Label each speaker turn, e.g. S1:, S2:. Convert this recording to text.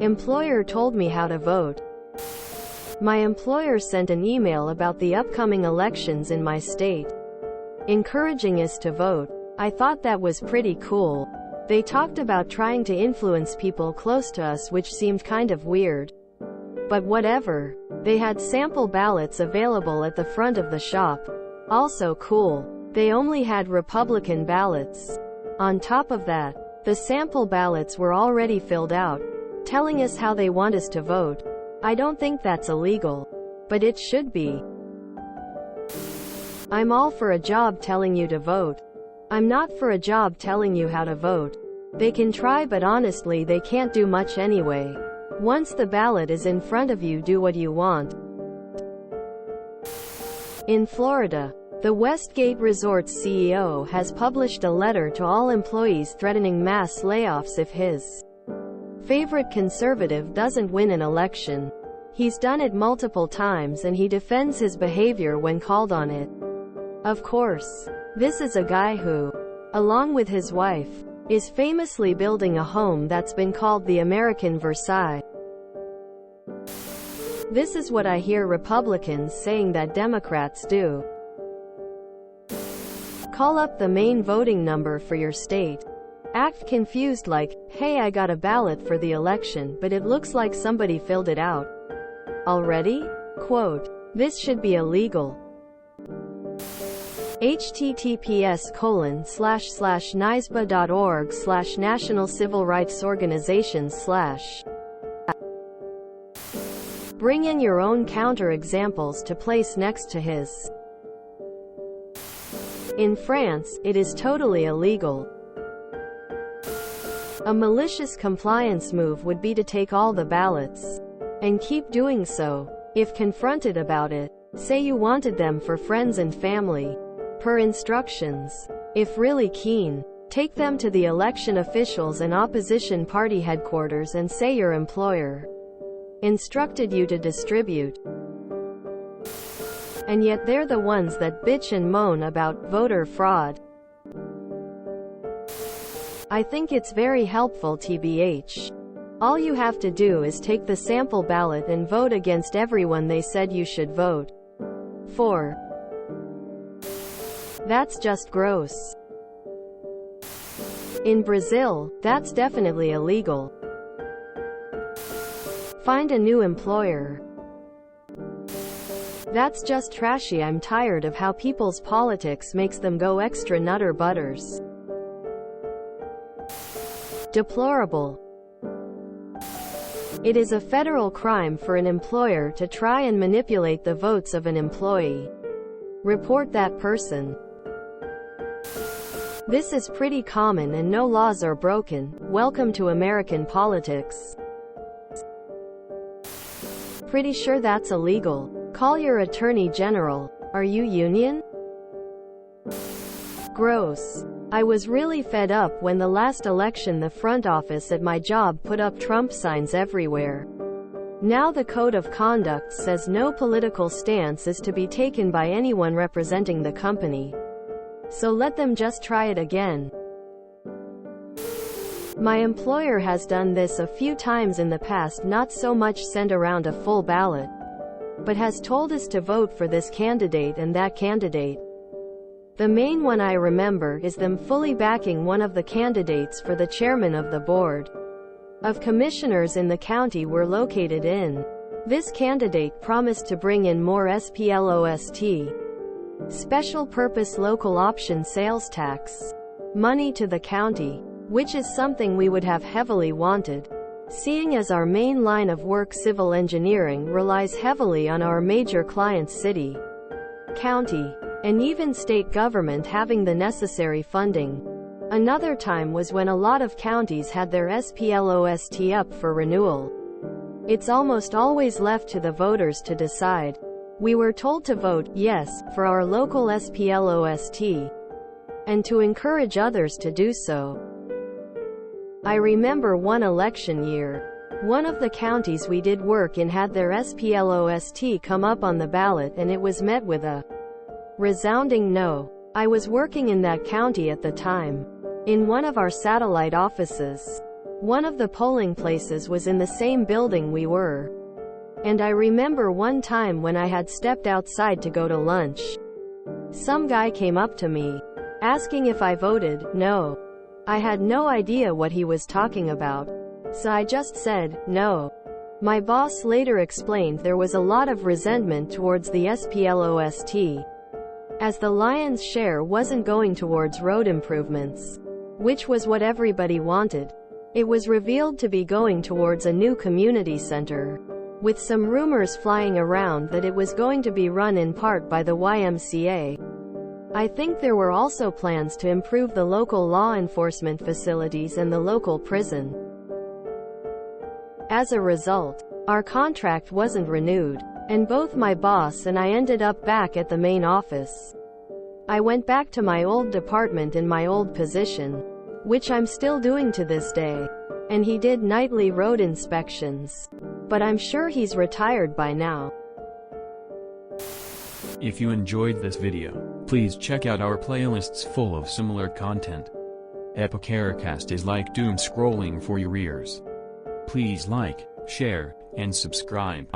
S1: Employer told me how to vote. My employer sent an email about the upcoming elections in my state, encouraging us to vote. I thought that was pretty cool. They talked about trying to influence people close to us, which seemed kind of weird. But whatever. They had sample ballots available at the front of the shop. Also cool. They only had Republican ballots. On top of that, the sample ballots were already filled out, telling us how they want us to vote. I don't think that's illegal, but it should be. I'm all for a job telling you to vote. I'm not for a job telling you how to vote. They can try, but honestly they can't do much anyway. Once the ballot is in front of you, do what you want. In Florida, the Westgate Resorts CEO has published a letter to all employees threatening mass layoffs if his favorite conservative doesn't win an election. He's done it multiple times and he defends his behavior when called on it. Of course, this is a guy who, along with his wife, is famously building a home that's been called the American Versailles. This is what I hear Republicans saying that Democrats do. Call up the main voting number for your state. Act confused like, hey, I got a ballot for the election, but it looks like somebody filled it out already? Quote, this should be illegal. https://nisba.org/National Civil Rights Organizations/ Bring in your own counter-examples to place next to his. In France, it is totally illegal. A malicious compliance move would be to take all the ballots and keep doing so. If confronted about it, say you wanted them for friends and family, per instructions. If really keen, take them to the election officials and opposition party headquarters and say your employer instructed you to distribute. And yet they're the ones that bitch and moan about voter fraud. I think it's very helpful, tbh. All you have to do is take the sample ballot and vote against everyone they said you should vote for. That's just gross. In Brazil, that's definitely illegal. Find a new employer. That's just trashy. I'm tired of how people's politics makes them go extra nutter butters. Deplorable. It is a federal crime for an employer to try and manipulate the votes of an employee. Report that person. This is pretty common and no laws are broken. Welcome to American politics. Pretty sure that's illegal. Call your attorney general. Are you union? Gross. I was really fed up when the last election the front office at my job put up Trump signs everywhere. Now the code of conduct says no political stance is to be taken by anyone representing the company. So let them just try it again. My employer has done this a few times in the past, not so much send around a full ballot, but has told us to vote for this candidate and that candidate. The main one I remember is them fully backing one of the candidates for the chairman of the board of commissioners in the county we're located in. This candidate promised to bring in more SPLOST, special purpose local option sales tax, money to the county, which is something we would have heavily wanted, seeing as our main line of work, civil engineering, relies heavily on our major clients, city, county, and even state government having the necessary funding. Another time was when a lot of counties had their SPLOST up for renewal. It's almost always left to the voters to decide. We were told to vote yes for our local SPLOST, and to encourage others to do so. I remember one election year, one of the counties we did work in had their SPLOST come up on the ballot and it was met with a resounding no. I was working in that county at the time, in one of our satellite offices. One of the polling places was in the same building we were. And I remember one time when I had stepped outside to go to lunch. Some guy came up to me, asking if I voted. No. I had no idea what he was talking about. So I just said, no. My boss later explained there was a lot of resentment towards the SPLOST, as the lion's share wasn't going towards road improvements, which was what everybody wanted. It was revealed to be going towards a new community center, with some rumors flying around that it was going to be run in part by the YMCA. I think there were also plans to improve the local law enforcement facilities and the local prison. As a result, our contract wasn't renewed, and both my boss and I ended up back at the main office. I went back to my old department in my old position, which I'm still doing to this day, and he did nightly road inspections. But I'm sure he's retired by now.
S2: If you enjoyed this video, please check out our playlists full of similar content. Epicaricast is like doom scrolling for your ears. Please like, share, and subscribe.